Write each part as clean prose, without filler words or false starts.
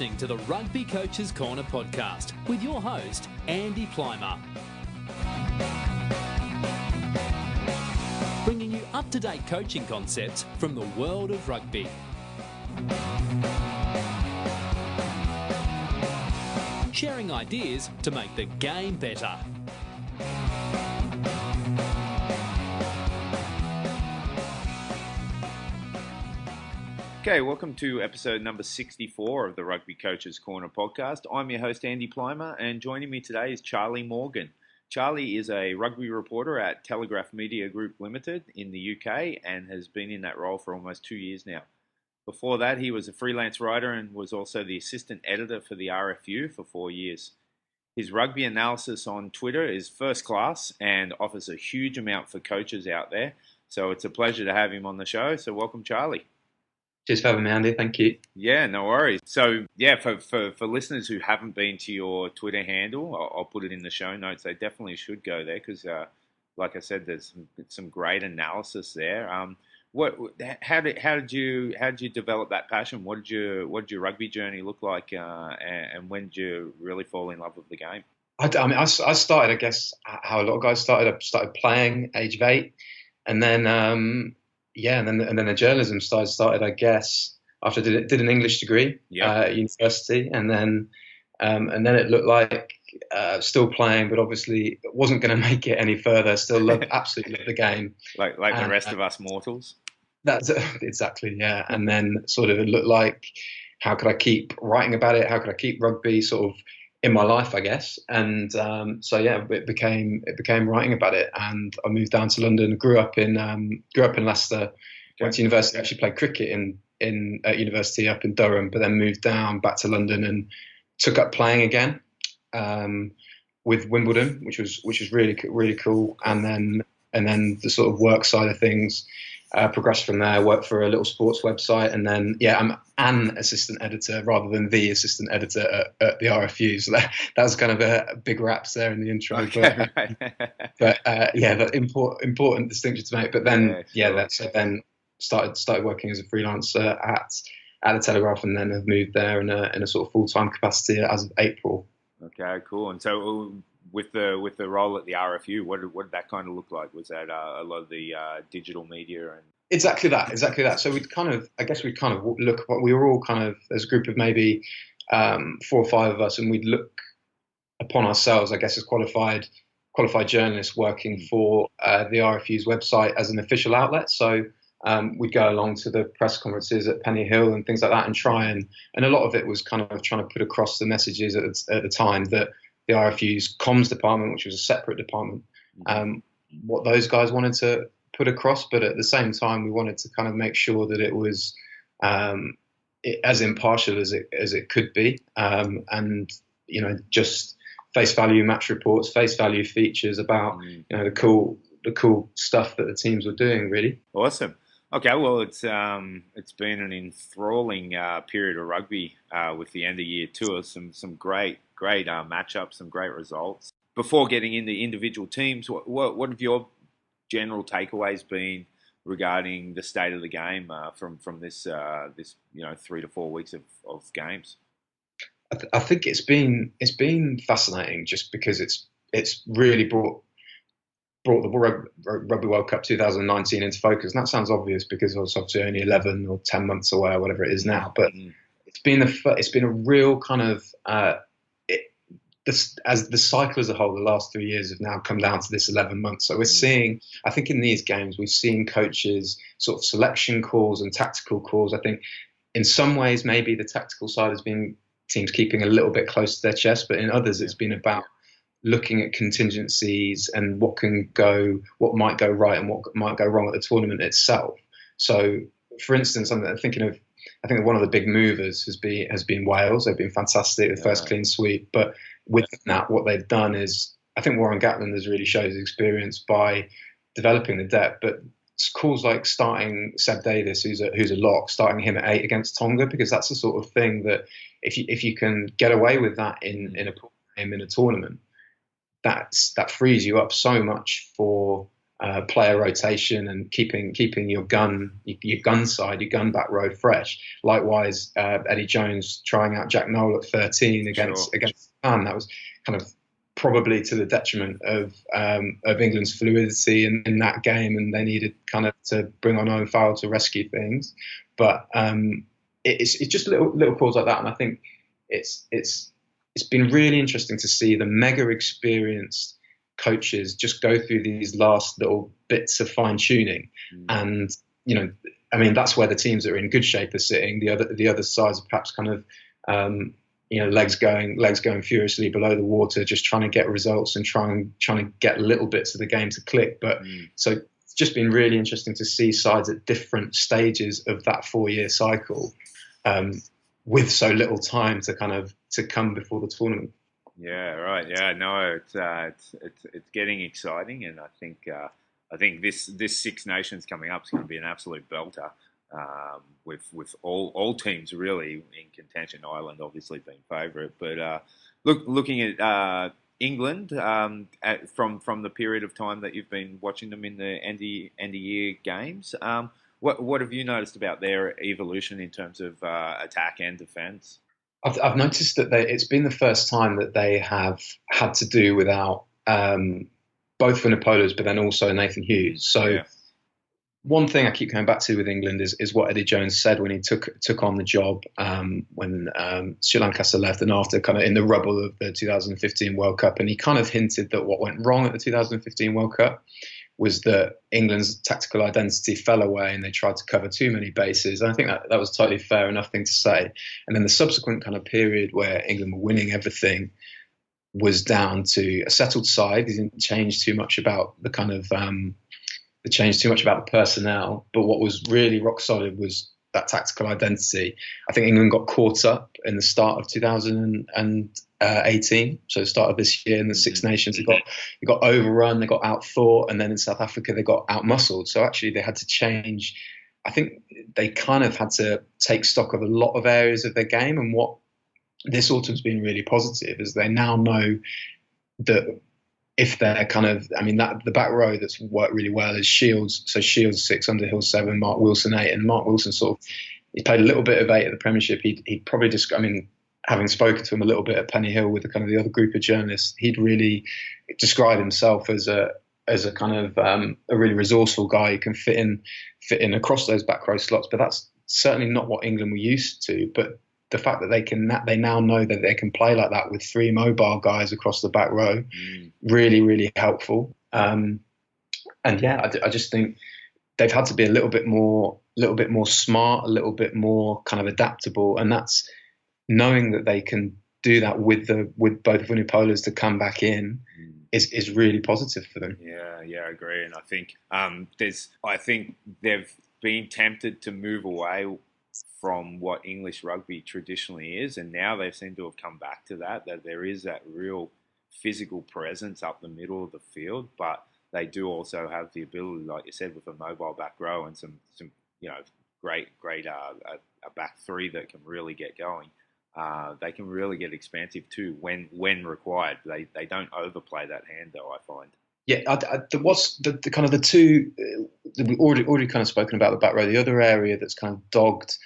listening to the Rugby Coaches Corner podcast with your host, Andy Plymer. Bringing you up-to-date coaching concepts from the world of rugby. Sharing ideas to make the game better. Okay, welcome to episode number 64 of the Rugby Coaches Corner podcast. I'm your host, Andy Plymer, and joining me today is Charlie Morgan. Charlie is a rugby reporter at Telegraph Media Group Limited in the UK and has been in that role for almost 2 years now. Before that, he was a freelance writer and was also the assistant editor for the RFU for 4 years. His rugby analysis on Twitter is first class and offers a huge amount for coaches out there. So it's a pleasure to have him on the show. So welcome, Charlie. Cheers for having me, Andy. Thank you. Yeah, no worries. So, yeah, for listeners who haven't been to your Twitter handle, I'll put it in the show notes. They definitely should go there because, like I said, there's some great analysis there. How did you develop that passion? What did your rugby journey look like, and when did you really fall in love with the game? I started, I guess, how a lot of guys started. I started playing age of 8, and then. And then the journalism started, I guess, after I did an English degree at university, and then it looked like still playing, but obviously wasn't going to make it any further. Still absolutely love the game, like the rest of us mortals. That's exactly, yeah. And then sort of it looked like, how could I keep writing about it? How could I keep rugby sort of in my life, I guess? And it became writing about it. And I moved down to London, grew up in Leicester, went to university, actually played cricket at university up in Durham, but then moved down back to London and took up playing again with Wimbledon, which was really cool. And then the sort of work side of things. Progressed from there, worked for a little sports website, and then I'm an assistant editor rather than the assistant editor at the RFU. So that was kind of a big raps there in the intro. Okay. That important distinction to make. But then then started working as a freelancer at the Telegraph, and then have moved there in a sort of full-time capacity as of April. Okay, cool. And so with the role at the RFU, what did that kind of look like? Was that a lot of the digital media and exactly that? So we look. We were all kind of, there's a group of maybe 4 or 5 of us, and we'd look upon ourselves, I guess, as qualified journalists working for the RFU's website as an official outlet. So we'd go along to the press conferences at Penny Hill and things like that, and try and a lot of it was kind of trying to put across the messages at the time that the RFU's comms department, which was a separate department, what those guys wanted to put across, but at the same time, we wanted to kind of make sure that it was as impartial as it could be, and just face value match reports, face value features about the cool stuff that the teams were doing. Really awesome. Okay, well, it's been an enthralling period of rugby with the end of year tour. Some great matchups, some great results. Before getting into individual teams, what have your general takeaways been regarding the state of the game from this 3 to 4 weeks of games? I think it's been fascinating just because it's really brought the Rugby World Cup 2019 into focus. And that sounds obvious because it's obviously only 11 or 10 months away or whatever it is now. But it's been a real kind of as the cycle as a whole, the last 3 years have now come down to this 11 months. So we're seeing, I think in these games, we've seen coaches sort of selection calls and tactical calls. I think in some ways, maybe the tactical side has been teams keeping a little bit close to their chest, but in others, it's been about looking at contingencies and what might go right and what might go wrong at the tournament itself. So, for instance, I think one of the big movers has been Wales. They've been fantastic, the first clean sweep. But with that, what they've done is, I think Warren Gatland has really showed his experience by developing the depth. But calls like starting Seb Davis, who's a lock, starting him at 8 against Tonga, because that's the sort of thing that if you can get away with that in a pool game in a tournament, that frees you up so much for player rotation and keeping your gun side, your gun back row fresh. Likewise, Eddie Jones trying out Jack Nowell at 13 against Japan. That was kind of probably to the detriment of England's fluidity in that game, and they needed kind of to bring on Owen Farrell to rescue things. But it's just little calls like that, and I think it's been really interesting to see the mega experienced coaches just go through these last little bits of fine tuning, and I mean that's where the teams that are in good shape are sitting. The other sides are perhaps kind of legs going furiously below the water, just trying to get results and trying to get little bits of the game to click. But so it's just been really interesting to see sides at different stages of that 4-year cycle, with so little time to come before the tournament. Yeah, right. Yeah, no, it's getting exciting, and I think this Six Nations coming up is going to be an absolute belter. With all teams really in contention, Ireland obviously being favourite. But looking at England from the period of time that you've been watching them in the end of year games, what have you noticed about their evolution in terms of attack and defence? I've noticed that it's been the first time that they have had to do without both Vunipolas, but then also Nathan Hughes. So. Yeah. One thing I keep coming back to with England is what Eddie Jones said when he took on the job when Sri Lanka left, and after kind of in the rubble of the 2015 World Cup. And he kind of hinted that what went wrong at the 2015 World Cup was that England's tactical identity fell away and they tried to cover too many bases. And I think that was totally fair enough thing to say. And then the subsequent kind of period where England were winning everything was down to a settled side. He didn't change too much about the kind of the personnel, but what was really rock solid was that tactical identity. I think England got caught up in the start of 2018, so the start of this year in the Six Nations. They got overrun, they got outthought, and then in South Africa they got outmuscled. So actually they had to change. I think they kind of had to take stock of a lot of areas of their game, and what this autumn's been really positive is they now know that if they're that the back row that's worked really well is Shields. So Shields 6, Underhill 7, Mark Wilson 8, and Mark Wilson he played a little bit of 8 at the Premiership. He'd probably just, having spoken to him a little bit at Penny Hill with the other group of journalists, he'd really describe himself as a kind of a really resourceful guy who can fit in across those back row slots. But that's certainly not what England were used to. But the fact that they now know that they can play like that with 3 mobile guys across the back row, really, really helpful. And yeah, I just think they've had to be a little bit more smart, a little bit more kind of adaptable, and that's knowing that they can do that with both Vunipolas to come back in is really positive for them. Yeah, I agree, and I think they've been tempted to move away from what English rugby traditionally is, and now they seem to have come back to that there is that real physical presence up the middle of the field, but they do also have the ability, like you said, with a mobile back row and some great a back three that can really get going. They can really get expansive too when required. They don't overplay that hand though, I find. Yeah, what's the kind of the two we've already kind of spoken about the back row. The other area that's kind of dogged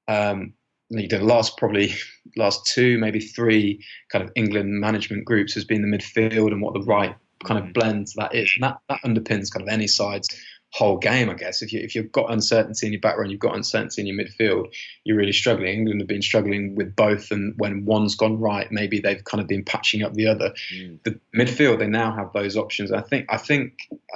the last 2, maybe 3 kind of England management groups has been the midfield and what the right kind of blend that is. And that underpins kind of any side's whole game, I guess. If you've got uncertainty in your back row and you've got uncertainty in your midfield, you're really struggling. England have been struggling with both, and when one's gone right, maybe they've kind of been patching up the other. The midfield, they now have those options. I think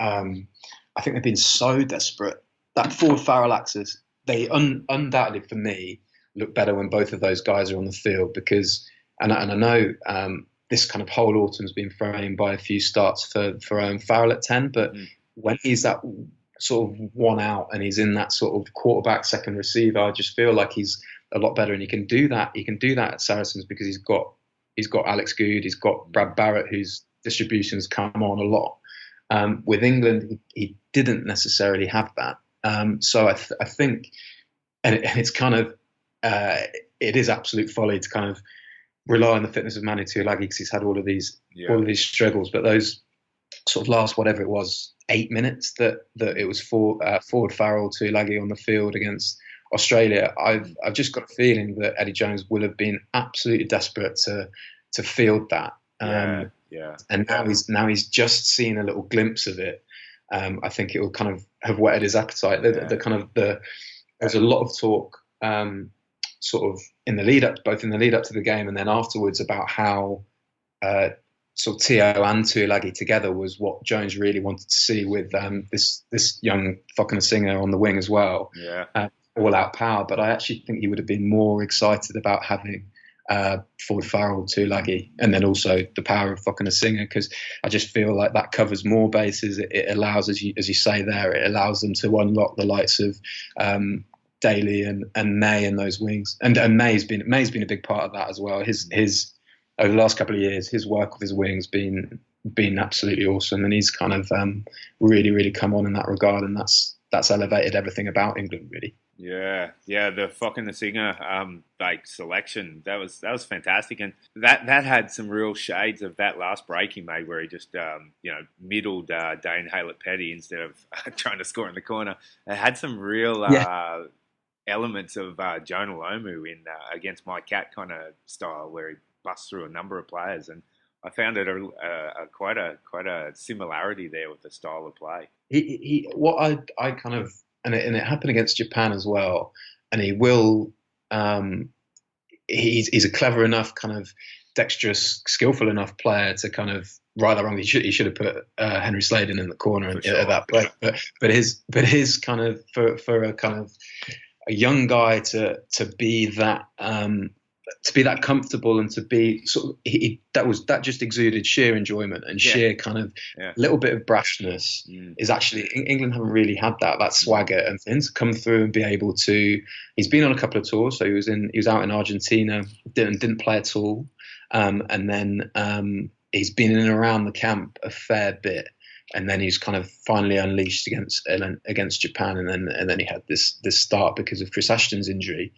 they've been so desperate. That forward Farrell axis, they undoubtedly for me look better when both of those guys are on the field, because and I know this kind of whole autumn's been framed by a few starts for Owen Farrell at 10, but when he's that sort of one out and he's in that sort of quarterback second receiver, I just feel like he's a lot better, and he can do that at Saracens because he's got Alex Good, he's got Brad Barrett, whose distributions come on a lot. With England, he didn't necessarily have that. So I think, and it's kind of it is absolute folly to kind of rely on the fitness of Manu Tuilagi because he's had all of these struggles. But sort of last, whatever it was, 8 minutes that it was forward Farrell to Laggy on the field against Australia. I've just got a feeling that Eddie Jones will have been absolutely desperate to field that. And now he's just seen a little glimpse of it. I think it will kind of have whetted his appetite. There's a lot of talk, sort of in the lead up to the game and then afterwards, about how sort of Tio and Tuilagi together was what Jones really wanted to see with this young Singer on the wing as well. All out power. But I actually think he would have been more excited about having forward Farrell, Tuilagi, and then also the power of Singer, because I just feel like that covers more bases. It allows, as you say there, it allows them to unlock the likes of Daly and May in those wings, and May's been a big part of that as well. His over the last couple of years, his work with his wings been absolutely awesome, and he's kind of really come on in that regard, and that's elevated everything about England really. Yeah, the Singer selection that was fantastic, and that had some real shades of that last break he made where he just middled Dane Haylett-Petty instead of trying to score in the corner. It had some real elements of Jonah Lomu in against my cat kind of style where he busts through a number of players, and I found it quite a similarity there with the style of play. I kind of. And it happened against Japan as well. And he will, he's a clever enough, kind of dexterous, skillful enough player to kind of right or wrong. He should have put Henry Sladen in the corner at that play. But his kind of for a kind of a young guy to be that comfortable and to be sort of that just exuded sheer enjoyment and sheer kind of little bit of brashness is actually England haven't really had that swagger, and for him to come through and be able to, he's been on a couple of tours, so he was out in Argentina, didn't play at all, and then he's been in and around the camp a fair bit, and then he's kind of finally unleashed against Japan, and then he had this start because of Chris Ashton's injury.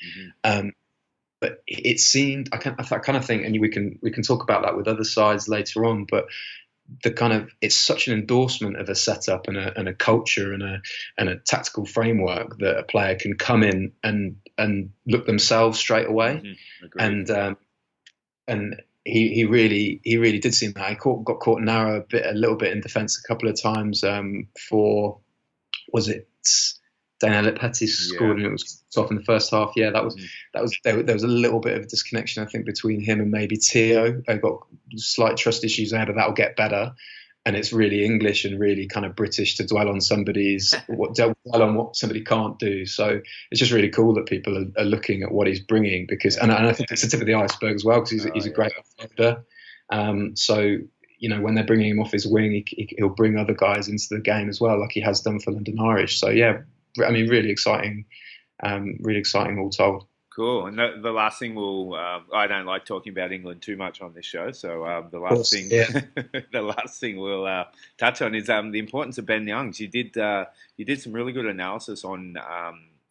But it seemed, I kind of think, and we can talk about that with other sides later on, but it's such an endorsement of a setup and a culture and a tactical framework that a player can come in and look themselves straight away. And he really did seem that. He got caught narrow a little bit in defence a couple of times for, was it Dane Haylett-Petty scored and it was off in the first half. Yeah, there was a little bit of disconnection, I think, between him and maybe Tio. They've got slight trust issues there, but that'll get better. And it's really English and really kind of British to dwell on what somebody can't do. So it's just really cool that people are looking at what he's bringing, because, and I think it's the tip of the iceberg as well, because he's a great offloader. So when they're bringing him off his wing, he'll bring other guys into the game as well, like he has done for London Irish. So yeah. I mean, really exciting all told. Cool. And the last thing I don't like talking about England too much on this show, so the last thing we'll touch on is the importance of Ben Youngs. You did some really good analysis on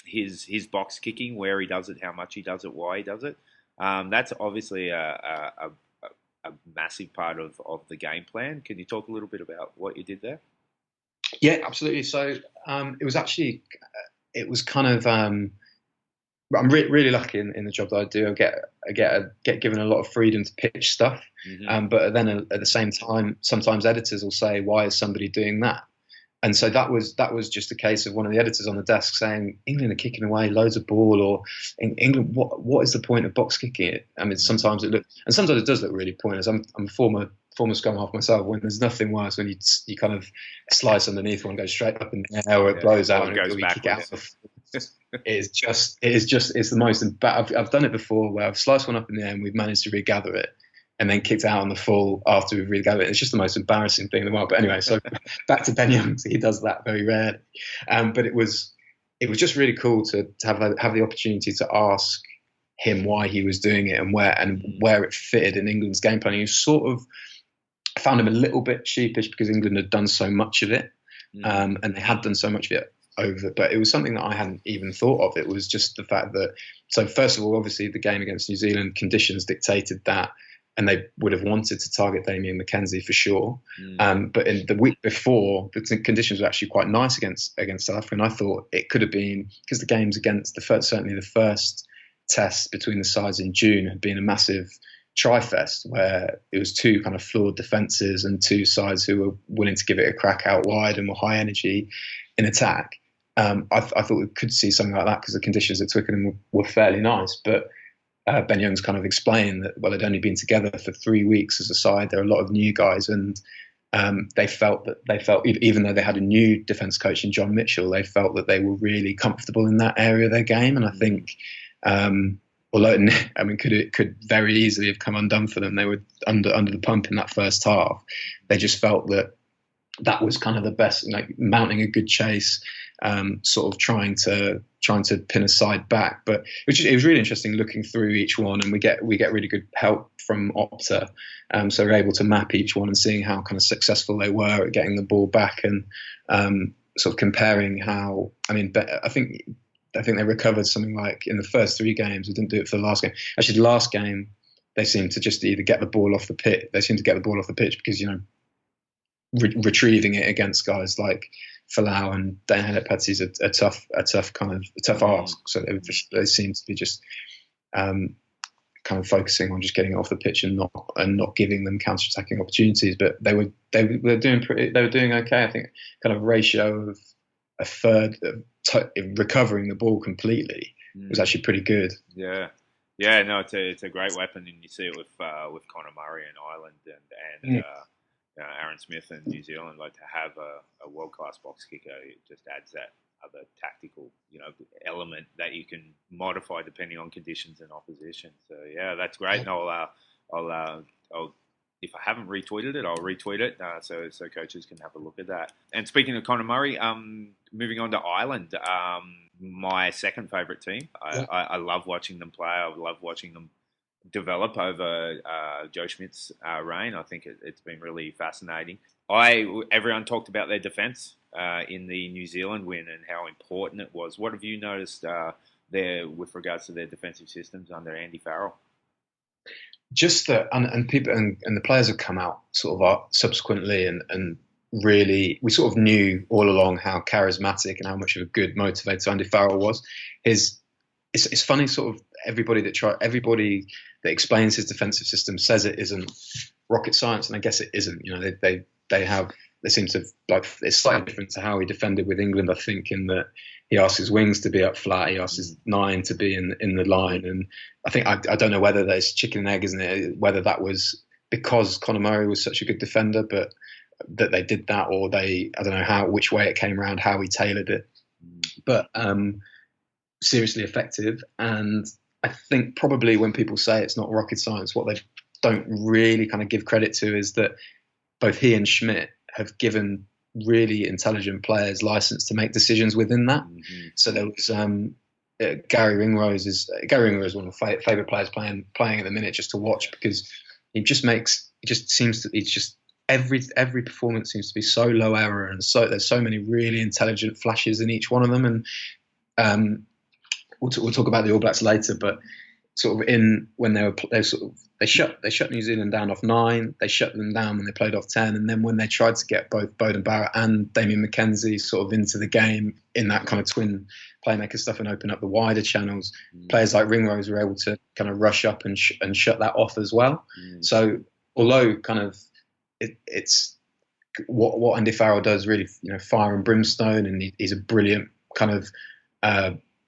his box kicking, where he does it, how much he does it, why he does it. That's obviously a massive part of the game plan. Can you talk a little bit about what you did there? Yeah, absolutely. So it was kind of, I'm really lucky in the job that I do. I get given a lot of freedom to pitch stuff. But then at the same time, sometimes editors will say, why is somebody doing that? And so that was just a case of one of the editors on the desk saying, England are kicking away loads of ball, or in England, what is the point of box kicking it? I mean, sometimes it does look really pointless. I'm a former scrum half myself, when there's nothing worse when you kind of slice underneath one, go straight up in the air, or it blows out and it goes back. It's the most. I've done it before where I've sliced one up in the air and we've managed to regather it, and then kicked out on the full after we've regathered it. It's just the most embarrassing thing in the world. But anyway, so back to Ben Youngs, he does that very rarely. But it was just really cool to have the opportunity to ask him why he was doing it and where it fitted in England's game plan. I found him a little bit sheepish because England had done so much of it, and they had done so much of it but it was something that I hadn't even thought of. It was just the fact that, so first of all, obviously the game against New Zealand, conditions dictated that and they would have wanted to target Damien McKenzie for sure. But in the week before, the conditions were actually quite nice against South Africa, and I thought it could have been, because the games against certainly the first test between the sides in June had been a massive tri-fest, where it was two kind of flawed defences and two sides who were willing to give it a crack out wide and were high energy in attack. I thought we could see something like that because the conditions at Twickenham were fairly nice. But Ben Young's kind of explained that, well, they'd only been together for 3 weeks as a side. There are a lot of new guys, and they felt even though they had a new defence coach in John Mitchell, they felt that they were really comfortable in that area of their game. And I think, although it could very easily have come undone for them. They were under the pump in that first half. They just felt that was kind of the best, mounting a good chase, sort of trying to pin a side back. But it was really interesting looking through each one, and we get really good help from Opta, so we're able to map each one and seeing how kind of successful they were at getting the ball back, and sort of comparing how. I think they recovered something like in the first 3 games. We didn't do it for the last game. Actually, the last game they seemed to just either get the ball off the pitch. They seemed to get the ball off the pitch because retrieving it against guys like Falau and Daniel Petty is a tough ask. So they seem to be just kind of focusing on just getting it off the pitch and not giving them counter-attacking opportunities. But they were doing okay. I think kind of ratio of a third recovering the ball completely was actually pretty good. Yeah, no, it's a great weapon, and you see it with Conor Murray in Ireland and Aaron Smith in New Zealand. Like, to have a world-class box kicker, it just adds that other tactical, element that you can modify depending on conditions and opposition. So yeah, that's great. And I'll if I haven't retweeted it, I'll retweet it so coaches can have a look at that. And speaking of Conor Murray, moving on to Ireland, my second favourite team. I love watching them play. I love watching them develop over Joe Schmidt's reign. I think it's been really fascinating. Everyone talked about their defence in the New Zealand win and how important it was. What have you noticed there with regards to their defensive systems under Andy Farrell? Just that, and people and the players have come out sort of subsequently and really, we sort of knew all along how charismatic and how much of a good motivator Andy Farrell was. It's funny, sort of everybody that explains his defensive system says it isn't rocket science, and I guess it isn't. They seem to it's slightly different to how he defended with England, I think, in that he asked his wings to be up flat, he asked his 9 to be in the line, and I think I don't know whether there's chicken and egg, isn't it? Whether that was because Conor Murray was such a good defender, but that they did that, or I don't know which way it came around, how he tailored it, but seriously effective. And I think probably when people say it's not rocket science, what they don't really kind of give credit to is that both he and Schmidt have given really intelligent players license to make decisions within that. Mm-hmm. So there was Gary Ringrose is one of my favourite players playing at the minute, just to watch, because every performance seems to be so low error, and so there's so many really intelligent flashes in each one of them. And we'll talk about the All Blacks later, but sort of when they shut New Zealand down off 9, they shut them down when they played off 10, and then when they tried to get both Beauden Barrett and Damien McKenzie sort of into the game in that kind of twin playmaker stuff and open up the wider channels, players like Ringrose were able to kind of rush up and shut that off as well. So although kind of it's what Andy Farrell does, really, fire and brimstone, and he's a brilliant kind of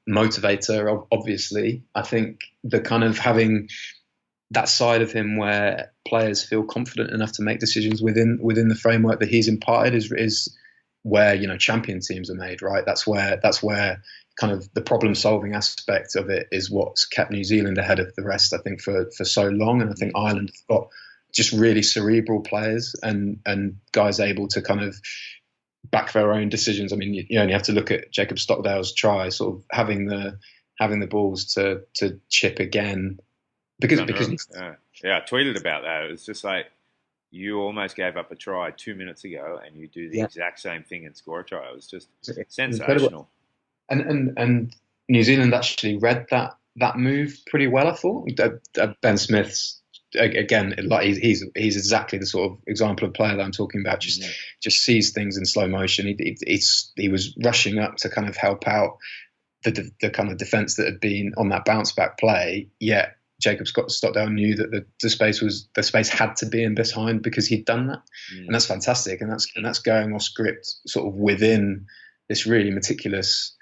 motivator, obviously. I think the kind of having that side of him where players feel confident enough to make decisions within the framework that he's imparted is where champion teams are made, right? That's where kind of the problem solving aspect of it is what's kept New Zealand ahead of the rest, I think, for so long. And I think Ireland have got just really cerebral players and guys able to kind of back their own decisions. I mean, you only have to look at Jacob Stockdale's try, sort of having the balls to chip again, because I tweeted about that. It was just like, you almost gave up a try 2 minutes ago, and you do the exact same thing and score a try. It was just sensational. And New Zealand actually read that move pretty well, I thought. Ben Smith's again, like he's exactly the sort of example of player that I'm talking about. Just sees things in slow motion. He was rushing up to kind of help out the kind of defence that had been on that bounce back play. Yet Jacob Stockdale knew that the space had to be in behind because he'd done that, and that's fantastic. And that's going off script, sort of within this really meticulous.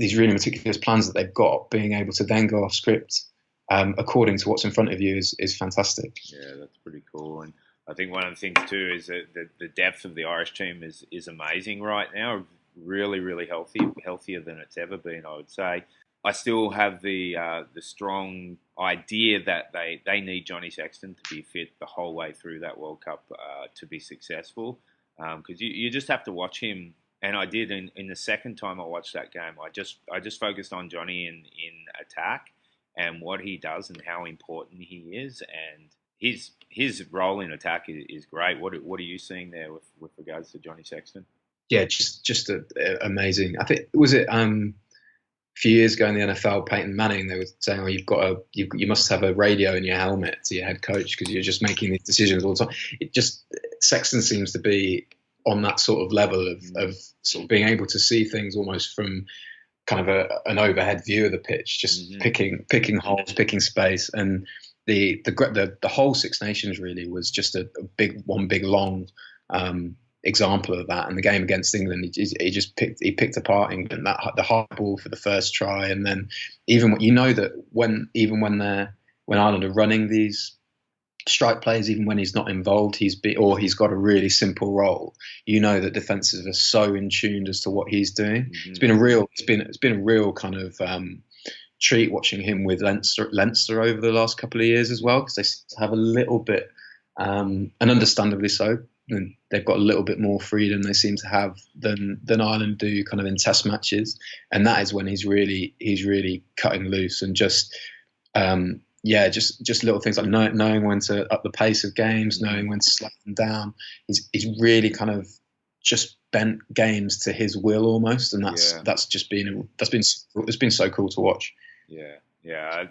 These really meticulous plans that they've got, being able to then go off script according to what's in front of you is fantastic. Yeah, that's pretty cool. And I think one of the things too is that the depth of the Irish team is amazing right now. Really, really healthy, healthier than it's ever been, I would say. I still have the strong idea that they need Johnny Sexton to be fit the whole way through that World Cup to be successful, because you just have to watch him. And I did in the second time I watched that game. I just focused on Johnny in attack and what he does and how important he is, and his role in attack is great. What are you seeing there with regards to Johnny Sexton? Yeah, just amazing. I think was it a few years ago in the NFL, Peyton Manning, they were saying, "Oh, you must have a radio in your helmet to your head coach because you're just making these decisions all the time." Sexton seems to be on that sort of level of sort of being able to see things almost from kind of an overhead view of the pitch, just picking holes, picking space, and the whole Six Nations really was just a big long example of that. And the game against England, he picked apart England, the high ball for the first try, and then even when Ireland are running these strike plays, even when he's not involved, he's got a really simple role. That defenses are so in tune as to what he's doing. It's been a real kind of treat watching him with Leinster over the last couple of years as well, because they seem to have a little bit, and understandably so, and they've got a little bit more freedom they seem to have than Ireland do, kind of in test matches, and that is when he's really cutting loose and just little things like knowing when to up the pace of games, knowing when to slack them down. He's really kind of just bent games to his will almost, and it's been so cool to watch. Yeah.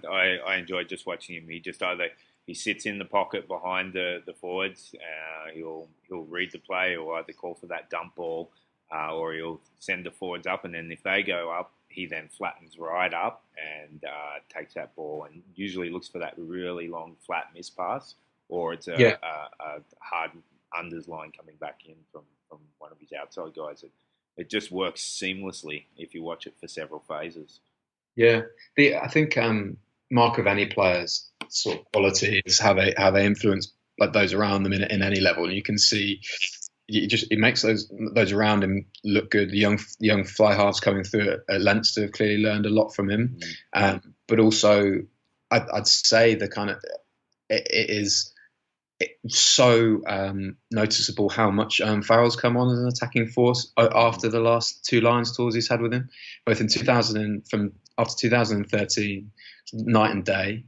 I enjoyed just watching him. He sits in the pocket behind the forwards. He'll read the play, or either call for that dump ball, or he'll send the forwards up, and then if they go up, he then flattens right up and takes that ball and usually looks for that really long flat miss pass, or it's a hard unders line coming back in from one of his outside guys. It just works seamlessly if you watch it for several phases. Yeah, I think mark of any player's sort of quality is how they influence like those around them in any level, and you can see. It makes those around him look good. The young fly halves coming through at Leinster have clearly learned a lot from him, but also I'd say the kind of it's so noticeable how much Farrell's come on as an attacking force after the last two Lions tours he's had with him, both in after 2013, night and day.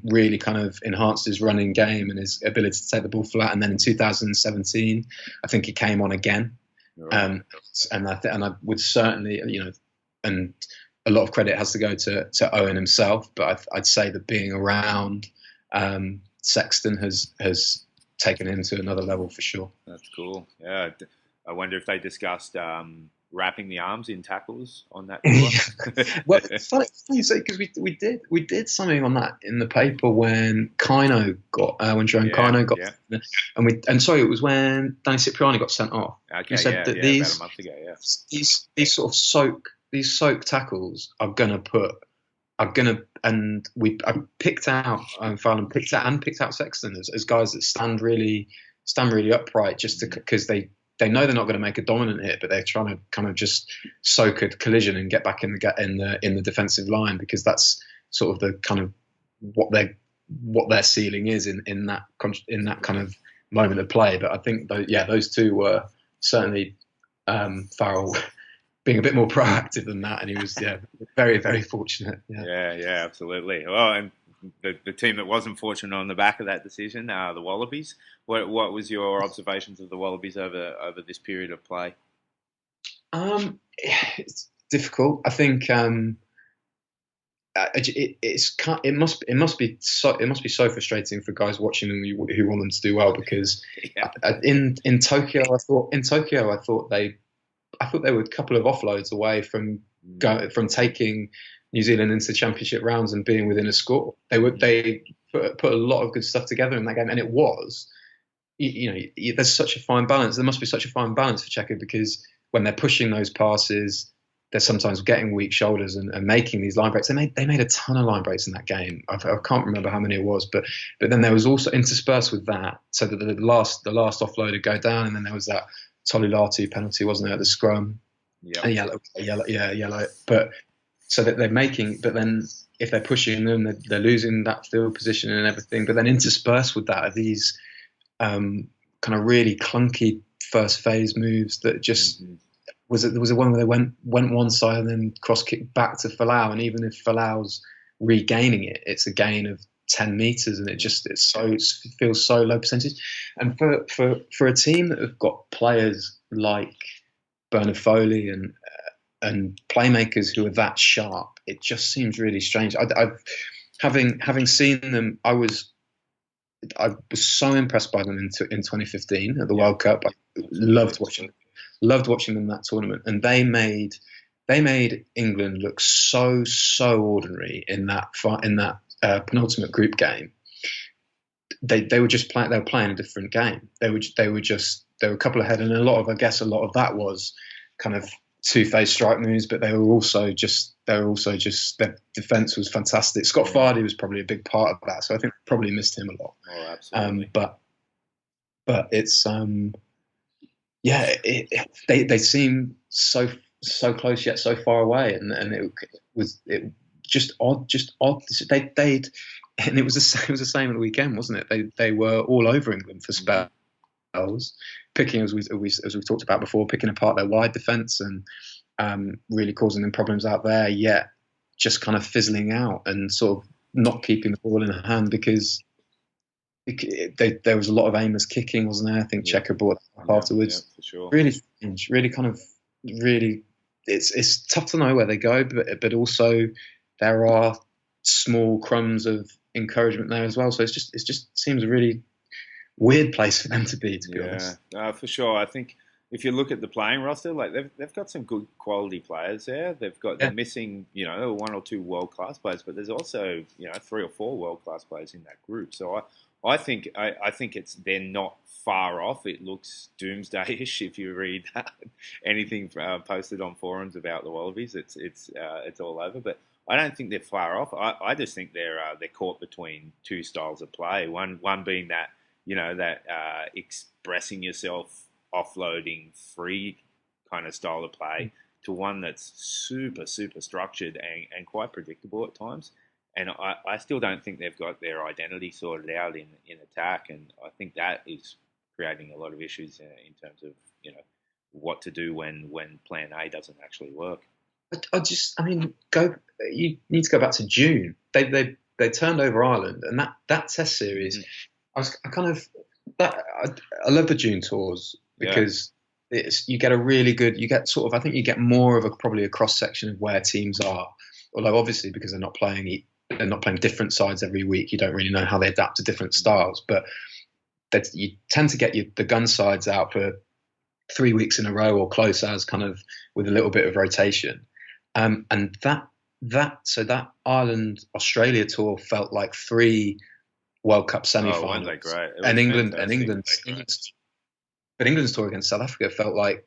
Really kind of enhanced his running game and his ability to take the ball flat. And then in 2017, I think he came on again. Right. And I would certainly, and a lot of credit has to go to Owen himself, but I'd say that being around Sexton has taken him to another level for sure. That's cool. Yeah, I wonder if they discussed wrapping the arms in tackles on that tour. Well, it's funny you say, because we did something on that in the paper when Kino got when Jerome Kino got, and sorry, it was when Danny Cipriani got sent off. Okay, we said that about a month ago. Yeah, these sort of soak tackles are gonna, and I picked out Fallon, picked out Sexton as guys that stand really upright, just because they know they're not going to make a dominant hit, but they're trying to kind of just soak a collision and get back in the defensive line, because that's sort of the kind of what their ceiling is in that kind of moment of play. But I think those two were certainly Farrell being a bit more proactive than that, and he was very, very fortunate. Yeah, absolutely. Well, and the team that wasn't fortunate on the back of that decision, the Wallabies. What was your observations of the Wallabies over this period of play? It's difficult. I think it must be so frustrating for guys watching them who want them to do well, because in Tokyo I thought they were a couple of offloads away from taking New Zealand into the championship rounds and being within a score. They put a lot of good stuff together in that game, and it was, there's such a fine balance. There must be such a fine balance for Checo, because when they're pushing those passes, they're sometimes getting weak shoulders and making these line breaks. They made a ton of line breaks in that game. I can't remember how many it was, but then there was also interspersed with that, so that the last offload would go down, and then there was that Tolulatu penalty, wasn't there, the scrum? Yeah. Yellow. But so that they're making, but then if they're pushing them, they're losing that field position and everything. But then interspersed with that are these kind of really clunky first phase moves that just there was a one where they went one side and then cross kick back to Falau, and even if Falau's regaining it, it's a gain of 10 meters, and it feels so low percentage. And for a team that have got players like Bernard Foley and playmakers who are that sharp, it just seems really strange. Having seen them, I was so impressed by them in 2015 at the World Cup. I loved watching them that tournament, and they made England look so ordinary in that penultimate group game. They were just playing. They were playing a different game. They were a couple ahead, and a lot of that was kind of two-phase strike moves, but they were also just their defence was fantastic. Scott Vardy was probably a big part of that, so I think they probably missed him a lot. Oh, absolutely. But it's they seem so close yet so far away, and it was just odd. And it was the same at the weekend, wasn't it? They were all over England for spells, picking, as we talked about before, picking apart their wide defence and really causing them problems out there, yet just kind of fizzling out and sort of not keeping the ball in hand, because there was a lot of aimless kicking, wasn't there? I think Checo brought that up afterwards. Yeah, for sure. Really strange, really it's tough to know where they go, but also there are small crumbs of encouragement there as well. So it just seems a really weird place for them to be honest. For sure. I think if you look at the playing roster, like they've got some good quality players there. They're missing, one or two world class players, but there's also 3 or 4 world class players in that group. So I think they're not far off. It looks doomsday-ish if you read anything posted on forums about the Wallabies. It's all over, but I don't think they're far off. I just think they're caught between two styles of play. One being that expressing yourself, offloading, free kind of style of play, to one that's super structured and quite predictable at times. And I still don't think they've got their identity sorted out in attack, and I think that is creating a lot of issues in terms of what to do when Plan A doesn't actually work. You need to go back to June. They turned over Ireland, and that Test series. I love the June tours because you get a really good. You get I think you get more of probably a cross section of where teams are. Although obviously because they're not playing different sides every week, you don't really know how they adapt to different styles. But you tend to get the gun sides out for 3 weeks in a row or close as, kind of with a little bit of rotation. And that Ireland Australia tour felt like 3 World Cup semi-finals. Oh, great. And England's tour against South Africa felt like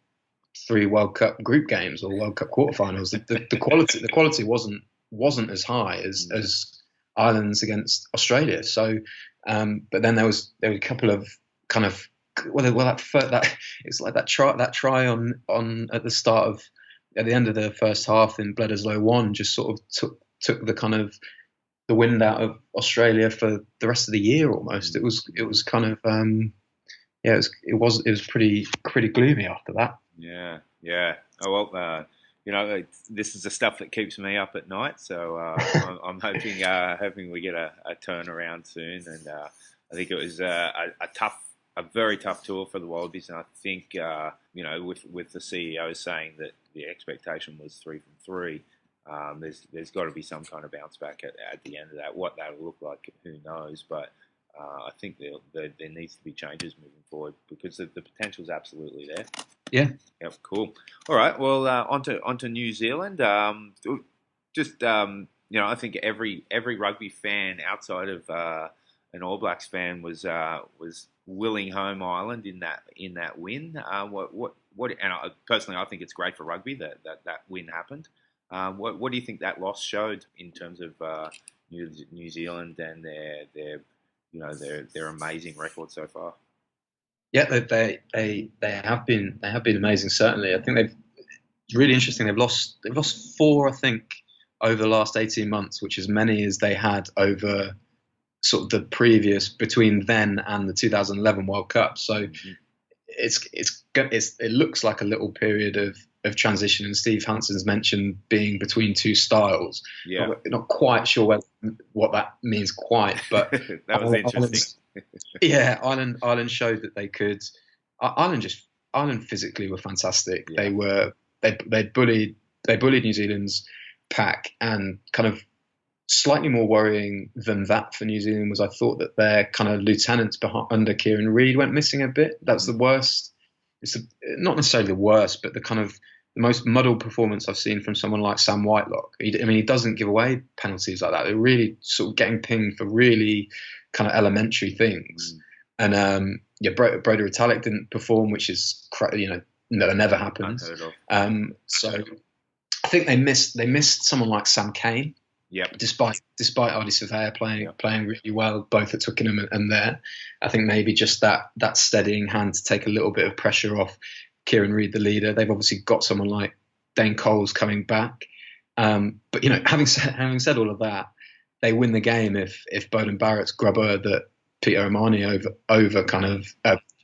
3 World Cup group games or World Cup quarterfinals. The quality wasn't as high as Ireland's against Australia. So, but then there was a couple of kind of it's like that try on at the start of. At the end of the first half in Bledisloe 1, just sort of took the kind of the wind out of Australia for the rest of the year almost. It was kind of it was pretty gloomy after that. Yeah. Oh well, this is the stuff that keeps me up at night. So I'm hoping we get a turnaround soon. And I think it was a very tough tour for the Wallabies, and I think with the CEO saying that the expectation was 3 from 3, there's got to be some kind of bounce back at the end of that. What that'll look like, who knows? But I think there needs to be changes moving forward because the potential is absolutely there. Yeah. Yep. Cool. All right. Well, onto New Zealand. I think every rugby fan outside of an All Blacks fan was willing home Ireland in that win. Personally, I think it's great for rugby that win happened. What do you think that loss showed in terms of New Zealand and their amazing record so far? Yeah, they have been amazing. Certainly, I think it's really interesting. They've lost 4, I think, over the last 18 months, which is as many as they had over sort of the previous between then and the 2011 World Cup. So it looks like a little period of transition. And Steve Hanson's mentioned being between 2 styles. Yeah, not quite sure what that means quite, but that was interesting. Yeah, Ireland showed that they could. Ireland physically were fantastic. Yeah. They bullied New Zealand's pack, and kind of slightly more worrying than that for New Zealand was I thought that their kind of lieutenants under Kieran Reid went missing a bit. That's the worst. It's not necessarily the worst, but the kind of the most muddled performance I've seen from someone like Sam Whitelock. He doesn't give away penalties like that. They're really sort of getting pinged for really kind of elementary things. And Brodie Retallick didn't perform, which is that never happens. So I think they missed someone like Sam Cane. Yep. Despite Ardie Surveyor playing really well, both at Twickenham and there, I think maybe just that steadying hand to take a little bit of pressure off Kieran Reid, the leader. They've obviously got someone like Dane Coles coming back, but having said all of that, they win the game if Beauden Barrett's grubber that Peter O'Mahony over kind of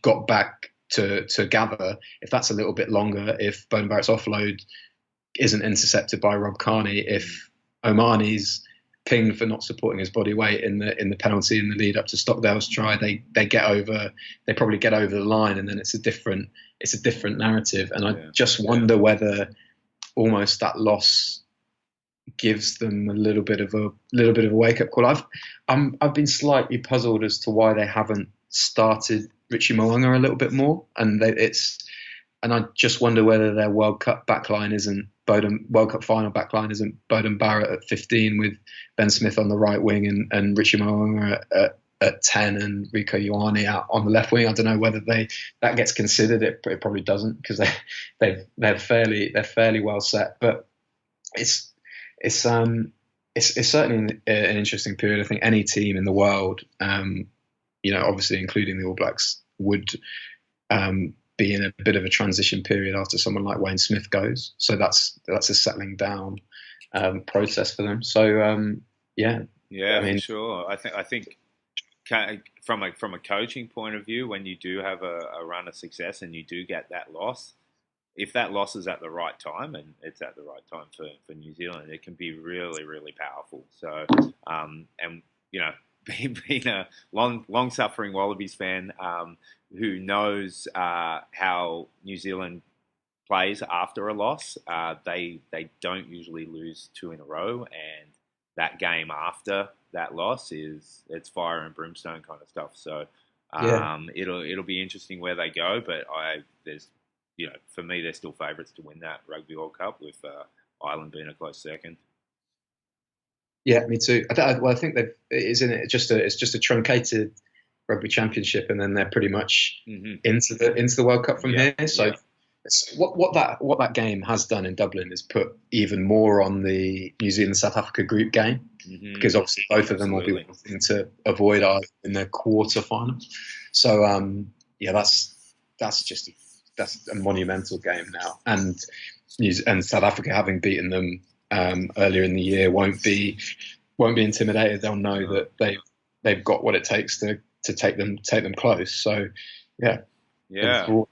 got back to gather. If that's a little bit longer, if Beauden Barrett's offload isn't intercepted by Rob Kearney, if O'Mahony's pinged for not supporting his body weight in the penalty in the lead up to Stockdale's try, they probably get over the line, and then it's a different narrative. And I just wonder whether almost that loss gives them a little bit of a wake up call. I've been slightly puzzled as to why they haven't started Richie Mo'unga a little bit more, and I just wonder whether their World Cup backline isn't World Cup final backline isn't Beauden Barrett at 15 with Ben Smith on the right wing and Richie Mo'unga at 10 and Rieko Ioane out on the left wing. I don't know whether that gets considered. It probably doesn't, because they're fairly well set. But it's certainly an interesting period. I think any team in the world, obviously including the All Blacks, would be in a bit of a transition period after someone like Wayne Smith goes. So that's a settling down process for them. So for sure. I think from a coaching point of view, when you do have a run of success and you do get that loss, if that loss is at the right time, and it's at the right time for New Zealand, it can be really, really powerful. So, being a long-suffering Wallabies fan who knows how New Zealand plays after a loss, they don't usually lose 2 in a row, and that game after that loss it's fire and brimstone kind of stuff. So it'll be interesting where they go, but for me, they're still favourites to win that Rugby World Cup, with Ireland being a close second. Yeah, me too. I think it's just a truncated Rugby Championship, and then they're pretty much into the World Cup from here. So what that game has done in Dublin is put even more on the New Zealand South Africa group game, because obviously both of them will be wanting to avoid Ireland in their quarter final. So that's a monumental game now, and South Africa, having beaten them earlier in the year, won't be intimidated. They'll know that they've got what it takes to take them close. So it'll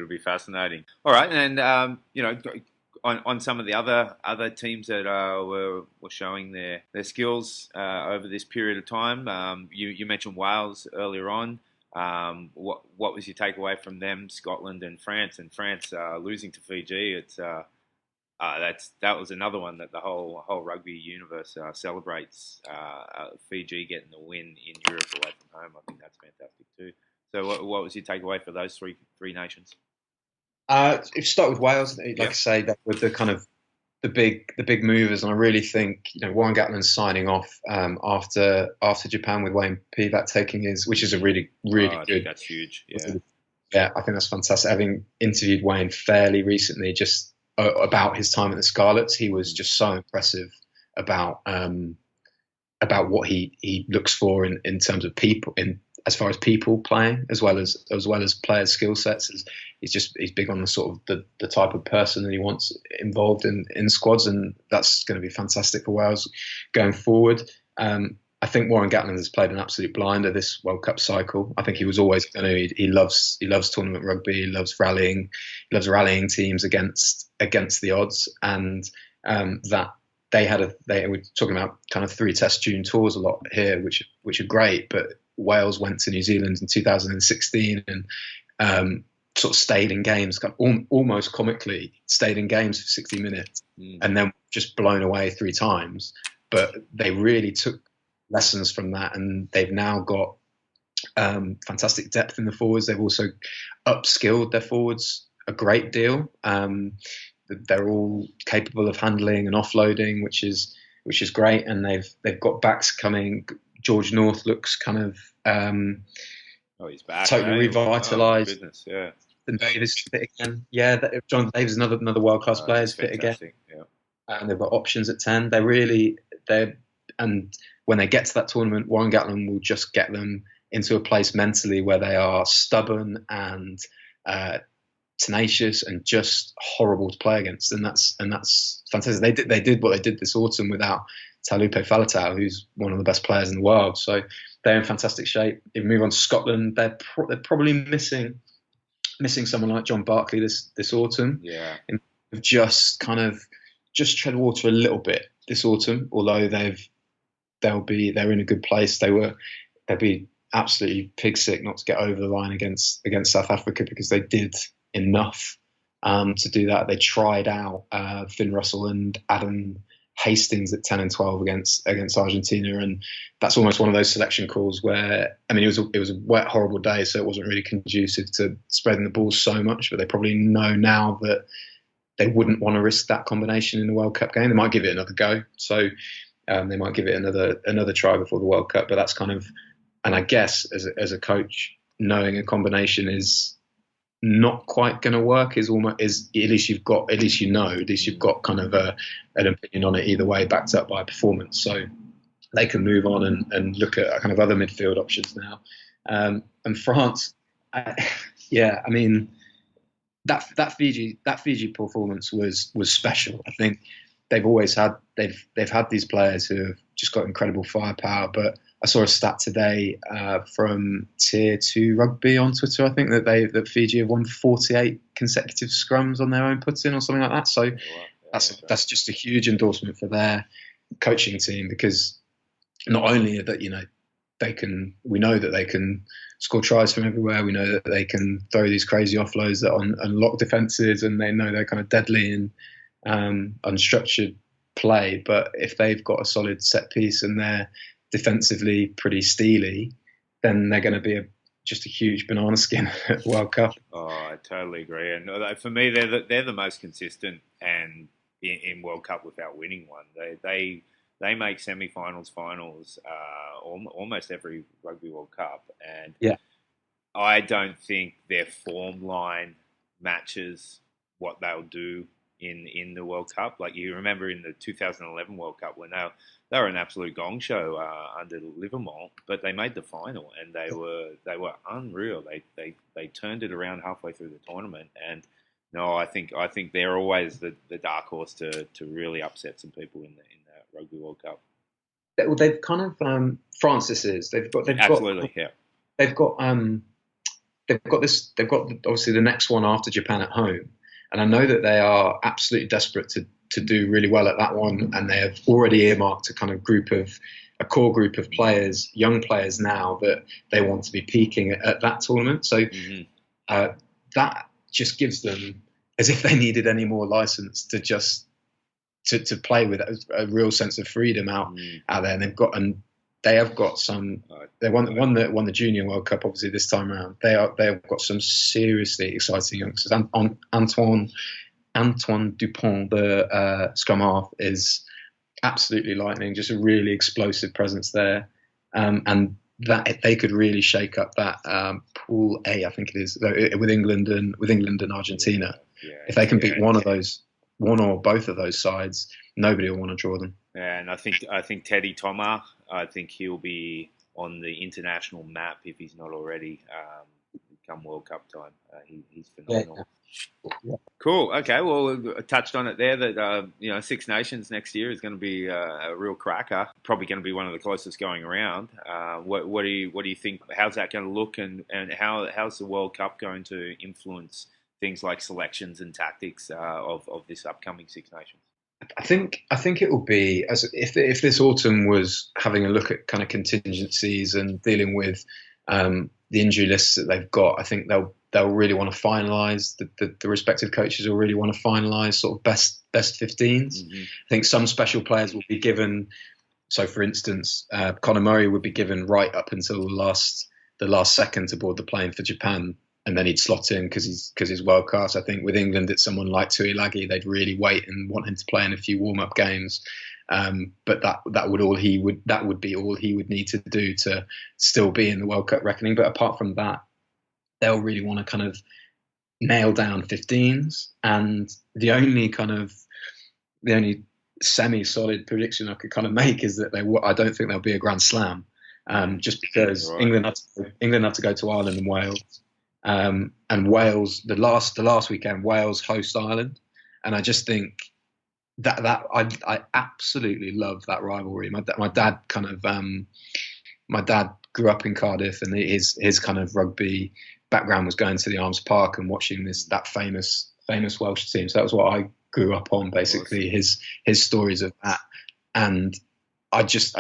be fascinating. All right, and on some of the other teams that were showing their skills over this period of time, you mentioned Wales earlier on. What was your takeaway from them? Scotland and France, losing to Fiji. That was another one that the whole rugby universe celebrates. Fiji getting the win in Europe away from home. I think that's fantastic too. So, what was your takeaway for those three nations? If you start with Wales, like I say, that were the kind of the big movers, and I really think Warren Gatland's signing off after Japan with Wayne Pivac taking which is a really good. That's huge. Yeah, I think that's fantastic. Having interviewed Wayne fairly recently, just about his time at the Scarlets, he was just so impressive about what he looks for in terms of people, as far as people playing, as well as players' skill sets. He's big on the sort of the type of person that he wants involved in squads, and that's going to be fantastic for Wales going forward. I think Warren Gatland has played an absolute blinder this World Cup cycle. I think he was always going to. He loves tournament rugby. He loves rallying. He loves rallying teams against the odds, and that they were talking about kind of 3 Test June tours a lot here, which are great. But Wales went to New Zealand in 2016 and sort of stayed in games, almost comically stayed in games for 60 minutes, and then just blown away 3 times. But they really took lessons from that, and they've now got fantastic depth in the forwards. They've also upskilled their forwards a great deal. They're all capable of handling and offloading, which is great. And they've got backs coming. George North looks kind of he's back, totally revitalised. Yeah. And Davis fit again. Yeah, Jonathan Davis, another world class player, is fit again. Yeah. And they've got options at 10. And when they get to that tournament, Warren Gatland will just get them into a place mentally where they are stubborn and tenacious and just horrible to play against, and that's fantastic. They did what they did this autumn without Taulupe Faletau, who's one of the best players in the world. So they're in fantastic shape. If we move on to Scotland, they're probably missing someone like John Barclay this autumn. Yeah, and just tread water a little bit this autumn. Although they're in a good place. They'll be absolutely pig sick not to get over the line against South Africa, because they did enough to do that. They tried out Finn Russell and Adam Hastings at 10 and 12 against Argentina, and that's almost one of those selection calls where, I mean, it was a wet, horrible day, so it wasn't really conducive to spreading the ball so much. But they probably know now that they wouldn't want to risk that combination in the World Cup game. They might give it another go, so they might give it another try before the World Cup. But that's kind of, and I guess as a coach, knowing a combination is not quite going to work is at least you've got kind of an opinion on it either way, backed up by performance. So they can move on and look at kind of other midfield options now. And France, I mean, that Fiji performance was special. I think they've had these players who have just got incredible firepower, but I saw a stat today from Tier 2 Rugby on Twitter, I think, that Fiji have won 48 consecutive scrums on their own put-in or something like that. So that's just a huge endorsement for their coaching team, because not only that, we know that they can score tries from everywhere. We know that they can throw these crazy offloads that unlock defences, and they know they're kind of deadly in unstructured play. But if they've got a solid set piece and they're defensively pretty steely, then they're going to be just a huge banana skin at World Cup. Oh, I totally agree. And for me, they're the most consistent and in World Cup without winning one. They make semi-finals, finals, almost every Rugby World Cup, and I don't think their form line matches what they'll do in the World Cup. Like, you remember in the 2011 World Cup when they were an absolute gong show under Livermore, but they made the final and they were unreal. They turned it around halfway through the tournament, and no, I think they're always the dark horse to really upset some people in the Rugby World Cup. Well, they've kind of France. They've got obviously the next one after Japan at home. And I know that they are absolutely desperate to do really well at that one, and they have already earmarked a core group of players, young players now, that they want to be peaking at that tournament. So that just gives them, as if they needed any more license to just to play with a real sense of freedom out there. And they have got some. They won the Junior World Cup obviously this time around. They have got some seriously exciting youngsters. Antoine Dupont, the scrum half, is absolutely lightning. Just a really explosive presence there, and that they could really shake up that Pool A, I think it is, with England and Argentina. If they can beat one or both of those sides, nobody will want to draw them. Yeah, and I think Teddy Thomas, I think he'll be on the international map if he's not already come World Cup time. He's phenomenal. Yeah. Cool. Okay. Well, I touched on it there that Six Nations next year is going to be a real cracker. Probably going to be one of the closest going around. What do you think? How's that going to look? And how's the World Cup going to influence things like selections and tactics of this upcoming Six Nations? I think it will be as if this autumn was having a look at kind of contingencies and dealing with the injury lists that they've got. I think they'll really want to finalise. The respective coaches will really want to finalise sort of best 15s. Mm-hmm. I think some special players will be given. So, for instance, Conor Murray would be given right up until the last second to board the plane for Japan, and then he'd slot in because he's world class. I think with England, it's someone like Tuilagi. They'd really wait and want him to play in a few warm up games. But that would be all he would need to do to still be in the World Cup reckoning. But apart from that, they'll really want to kind of nail down 15s. And the only semi-solid prediction I could kind of make is that I don't think there'll be a Grand Slam, just because right. England had to go to Ireland and Wales. And Wales, the last weekend, Wales host Ireland, and I just think that I absolutely love that rivalry. My dad grew up in Cardiff, and his kind of rugby background was going to the Arms Park and watching that famous Welsh team. So that was what I grew up on, basically, his stories of that. And I just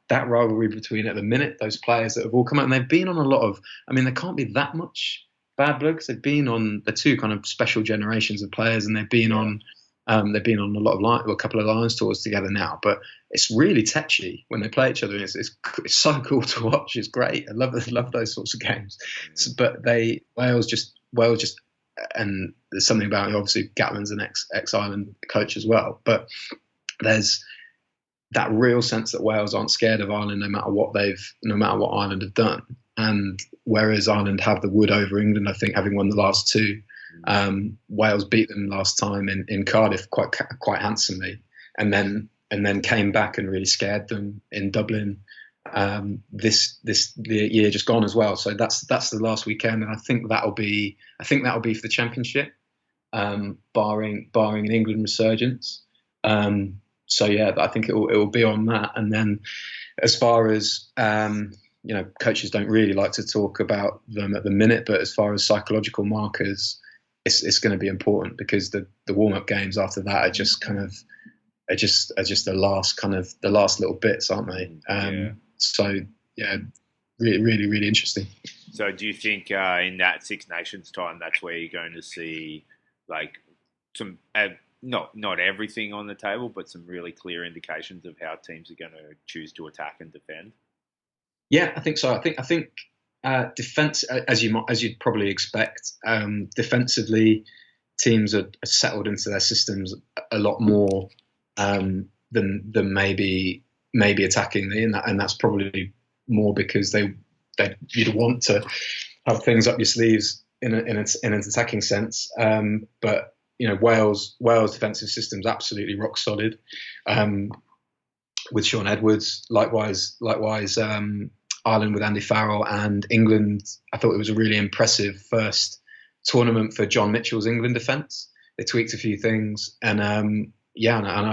that rivalry between, at the minute, those players that have all come out, and they've been on a lot of, I mean, there can't be that much bad blood because they've been on the two kind of special generations of players, and they've been on a couple of Lions tours together now. But it's really tetchy when they play each other. It's so cool to watch. It's great. I love those sorts of games. So, but Wales just, and there's something about it. Obviously, Gatland's an ex-Ireland coach as well. But there's that real sense that Wales aren't scared of Ireland, no matter what Ireland have done. And whereas Ireland have the wood over England, I think, having won the last two, Wales beat them last time in Cardiff quite handsomely, and then came back and really scared them in Dublin the year just gone as well. So that's the last weekend, and I think that'll be for the championship, barring an England resurgence. So yeah, I think it will be on that. And then as far as coaches don't really like to talk about them at the minute, but as far as psychological markers, it's going to be important, because the warm-up games after that are just the last little bits, aren't they? So yeah, really, really, really interesting. So do you think in that Six Nations time, that's where you're going to see like some not everything on the table, but some really clear indications of how teams are going to choose to attack and defend? Yeah, I think so. I think defense, as you'd probably expect, defensively, teams are settled into their systems a lot more than maybe attacking, and that's probably more because you'd want to have things up your sleeves in an attacking sense. But Wales defensive system's absolutely rock solid. With Sean Edwards, likewise. Ireland with Andy Farrell, and England, I thought it was a really impressive first tournament for John Mitchell's England defence. They tweaked a few things, and I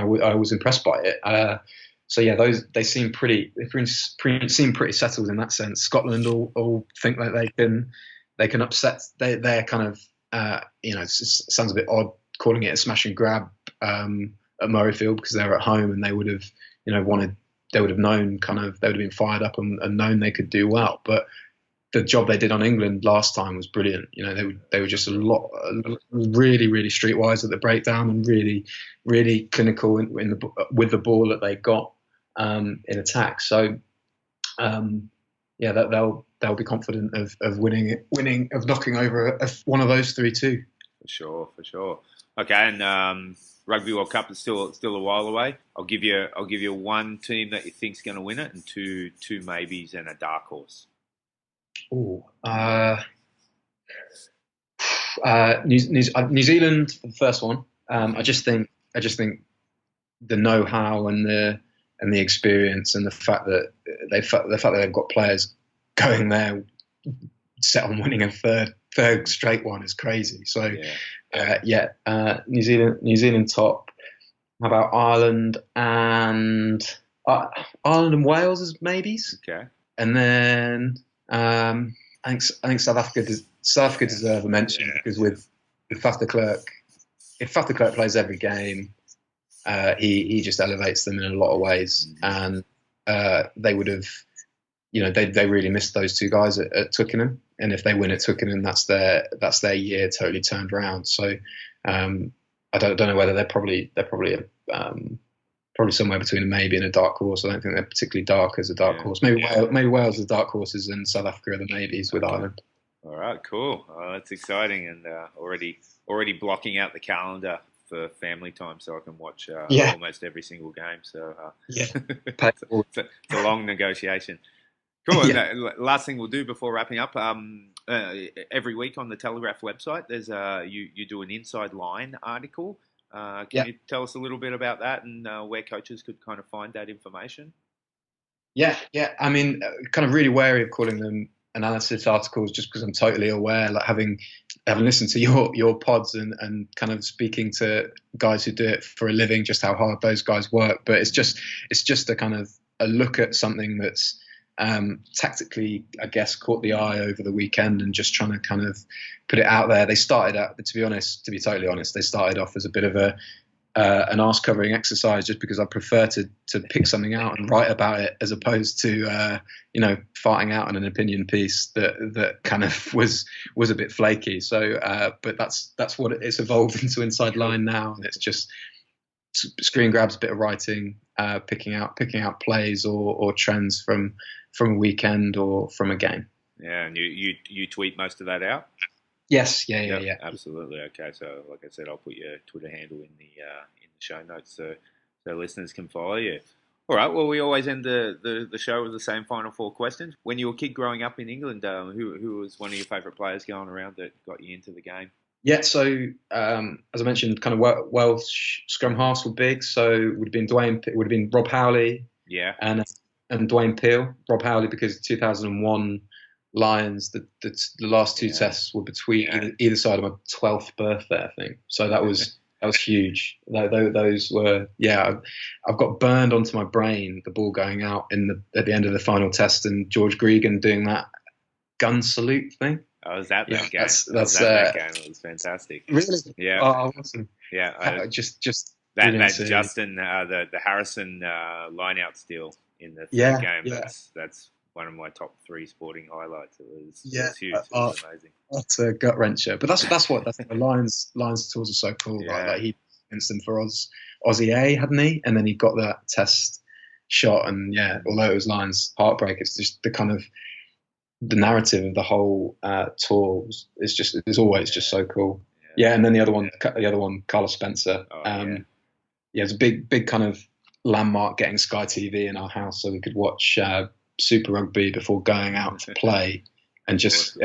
was impressed by it. So yeah, they seem pretty settled in that sense. Scotland all think that they can upset. They're kind of it sounds a bit odd calling it a smash and grab at Murrayfield, because they're at home, and they would have known they would have been fired up and known they could do well. But the job they did on England last time was brilliant. You know, they were just really, really streetwise at the breakdown and really, really clinical with the ball that they got in attack. So, they'll be confident of winning, of knocking over one of those 3 too. For sure. Okay, and Rugby World Cup is still a while away. I'll give you one team that you think's going to win it, and two maybes and a dark horse. New Zealand for the first one. I just think the know-how and the experience and the fact that they've got players going there set on winning a third straight one is crazy. So New Zealand top. How about Ireland and Wales as maybes? Okay. And then I think South Africa deserve a mention because with Faf de Klerk, if Faf de Klerk plays every game, he just elevates them in a lot of ways, and they would have, they really missed those 2 guys at Twickenham, and if they win at Twickenham, that's their year totally turned around. So I don't know whether they're probably somewhere between a maybe and a dark horse. I don't think they're particularly dark as a dark horse. Maybe Wales are dark horses and South Africa are the maybes with Ireland. All right, cool. That's exciting, and already blocking out the calendar for family time so I can watch almost every single game. So it's a long negotiation. Cool. Yeah. And last thing we'll do before wrapping up, every week on the Telegraph website, there's you do an inside line article. Can you tell us a little bit about that and where coaches could kind of find that information? Yeah. I mean, kind of really wary of calling them analysis articles just because I'm totally aware, like having listened to your pods and kind of speaking to guys who do it for a living, just how hard those guys work. But it's just a kind of a look at something that's tactically, I guess, caught the eye over the weekend and just trying to kind of put it out there. They started out, to be totally honest, they started off as a bit of an arse covering exercise just because I prefer to pick something out and write about it as opposed to farting out on an opinion piece that kind of was a bit flaky. So but that's what it's evolved into Inside Line now, and it's just screen grabs, a bit of writing, picking out plays or trends from a weekend or from a game. Yeah, and you tweet most of that out? Yes, yeah. Absolutely. Okay, so like I said, I'll put your Twitter handle in the show notes so listeners can follow you. All right. Well, we always end the show with the same final 4 questions. When you were a kid growing up in England, who was one of your favourite players going around that got you into the game? Yeah, so as I mentioned, kind of Welsh scrum halves were big. So it would have been Rob Howley, and Dwayne Peel. Rob Howley because 2001 Lions, the last 2 tests were between either side of my 12th birthday, I think. So that was huge. Those were I've got burned onto my brain the ball going out at the end of the final test and George Gregan doing that gun salute thing. I was at that game. That game. It was fantastic. Really? Yeah. Oh, awesome. Yeah. Just that Justin, the Harrison line out steal in the third game. Yeah. That's one of my top 3 sporting highlights. It was huge. It was amazing. That's a gut wrencher. But that's what I think the Lions tours are so cool. Yeah. Right? Like he against them for Aussie A, hadn't he? And then he got that test shot, and although it was Lions heartbreak, it's just the kind of the narrative of the whole tour is always just so cool. Yeah, and then the other one, Carlos Spencer. It's a big kind of landmark getting Sky TV in our house so we could watch Super Rugby before going out to play, and just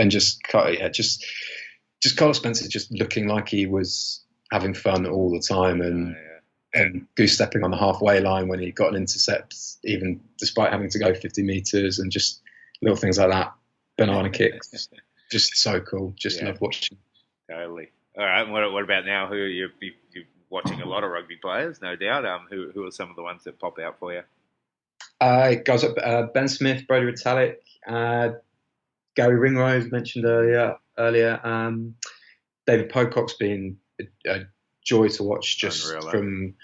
Carlos Spencer just looking like he was having fun all the time and goose stepping on the halfway line when he got an intercept, even despite having to go 50 meters, and just little things like that. Banana kicks, just so cool. Just love watching. Totally. All right. And what about now? Who you're watching a lot of rugby players, no doubt. Who are some of the ones that pop out for you? Guys, Ben Smith, Brody Retallick, Gary Ringrose mentioned earlier. David Pocock's been a joy to watch, just unreal, from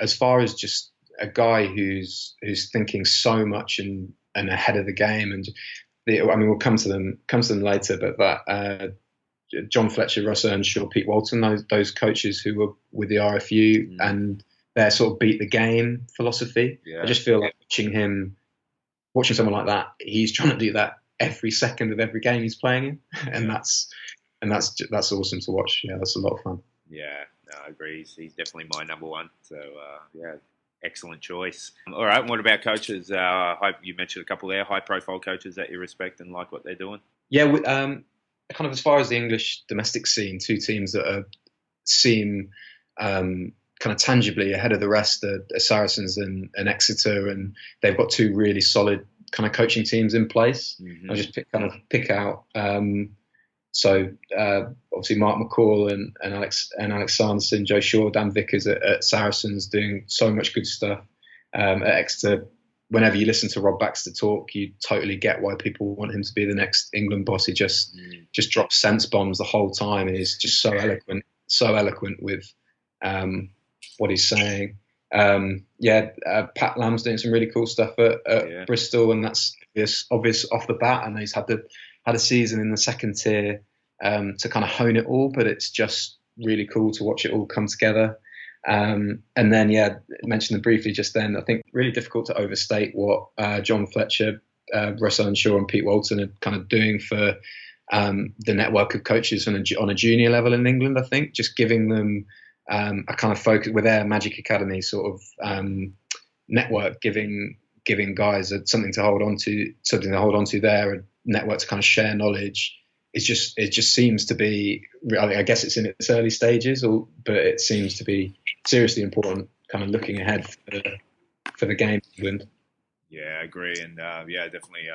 as far as just a guy who's thinking so much and ahead of the game, and we'll come to them later, but that John Fletcher, Russ Earnshaw, Pete Walton, those coaches who were with the RFU and their sort of beat the game philosophy. Yeah. I just feel like watching someone like that, he's trying to do that every second of every game he's playing in, and that's awesome to watch. Yeah, that's a lot of fun. Yeah, no, I agree. He's definitely my number one. So excellent choice. All right, what about coaches? You mentioned a couple there, high-profile coaches that you respect and like what they're doing. Yeah, kind of as far as the English domestic scene, two teams that seem kind of tangibly ahead of the rest are Saracens and Exeter, and they've got two really solid kind of coaching teams in place. Mm-hmm. I'll just pick out. So obviously Mark McCall and Alex Sanderson, Joe Shaw, Dan Vickers at Saracens doing so much good stuff. At Exeter, whenever you listen to Rob Baxter talk, you totally get why people want him to be the next England boss. He just drops sense bombs the whole time, and he's just so eloquent with what he's saying. Pat Lamb's doing some really cool stuff at Bristol, and that's obvious off the bat. And he's had a season in the second tier to kind of hone it all, but it's just really cool to watch it all come together. And then, mentioned them briefly just then. I think really difficult to overstate what John Fletcher, Russ Earnshaw, and Pete Walton are kind of doing for the network of coaches on a junior level in England. I think just giving them a kind of focus with their Magic Academy sort of network, giving guys something to hold on to there, a network to kind of share knowledge. It just seems to be, I guess it's in its early stages, but it seems to be seriously important, kind of looking ahead for the game in England. Yeah, I agree, and definitely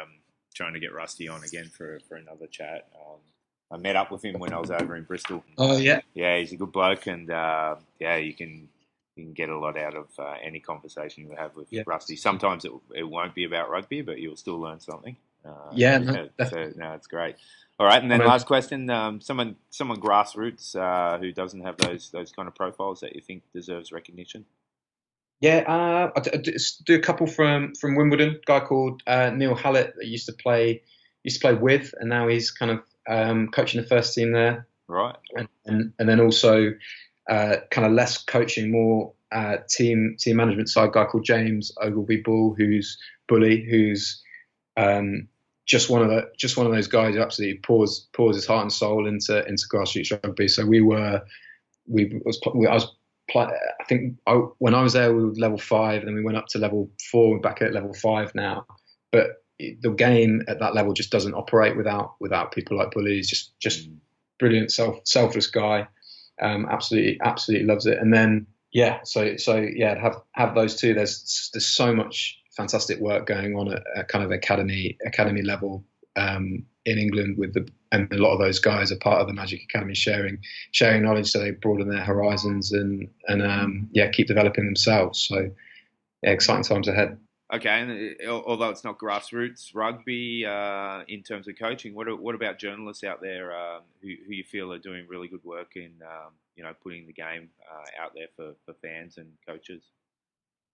trying to get Rusty on again for another chat. I met up with him when I was over in Bristol. Oh yeah, yeah, he's a good bloke, and you can get a lot out of any conversation you have with Rusty. Sometimes it won't be about rugby, but you'll still learn something. So it's great. All right, and then last question: someone grassroots who doesn't have those kind of profiles that you think deserves recognition. Yeah, I do a couple from Wimbledon. A guy called Neil Hallett that used to play with, and now he's kind of coaching the first team there. Right. And then also kind of less coaching, more team management side. Guy called James Ogilvy who's just one of those guys who absolutely pours his heart and soul into grassroots rugby. So I think when I was there, we were level 5, and then we went up to level 4. We're back at level 5 now. But the game at that level just doesn't operate without people like Bully. He's just brilliant, selfless guy. Absolutely loves it. And then have those two. There's so much fantastic work going on at kind of academy level in England and a lot of those guys are part of the Magic Academy sharing knowledge, so they broaden their horizons and keep developing themselves. So exciting times ahead. Okay, and although it's not grassroots rugby in terms of coaching, what about journalists out there who you feel are doing really good work in putting the game out there for fans and coaches?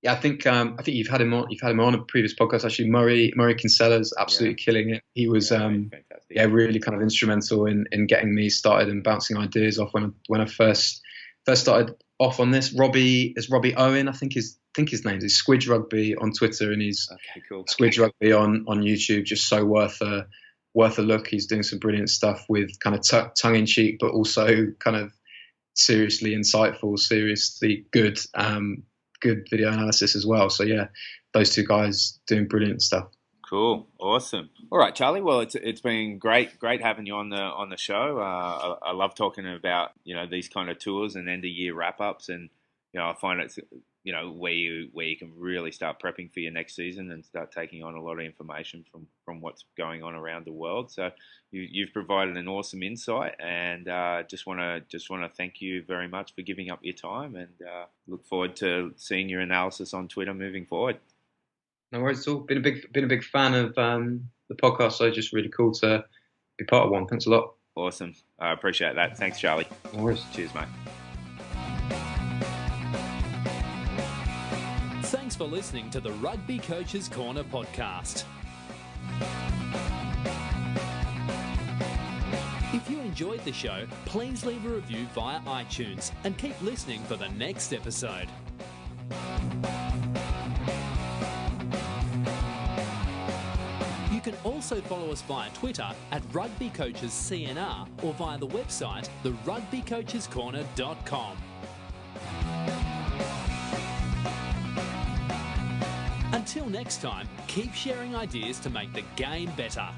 Yeah, I think you've had him on a previous podcast. Actually, Murray Kinsella's absolutely killing it. He was really kind of instrumental in getting me started and bouncing ideas off when I first started off on this. Robbie Owen, I think his name is Squidge Rugby on Twitter, and he's Squidge Rugby on YouTube. Just so worth a look. He's doing some brilliant stuff with kind of tongue in cheek, but also kind of seriously insightful, seriously good video analysis as well. So yeah, those two guys doing brilliant stuff. Cool, awesome. All right, Charlie. Well, it's been great having you on the show. I love talking about these kind of tours and end of year wrap ups, and I find it's where you can really start prepping for your next season and start taking on a lot of information from what's going on around the world. So you've provided an awesome insight, and just want to thank you very much for giving up your time, and look forward to seeing your analysis on Twitter moving forward. No worries at all. Been a big fan of the podcast, so just really cool to be part of one. Thanks a lot. Awesome. I appreciate that. Thanks, Charlie. No worries. Cheers, mate. Thanks for listening to the Rugby Coaches Corner podcast. enjoyed the show, please leave a review via iTunes and keep listening for the next episode. You can also follow us via Twitter at Rugby Coaches CNR or via the website therugbycoachescorner.com. Until next time, keep sharing ideas to make the game better.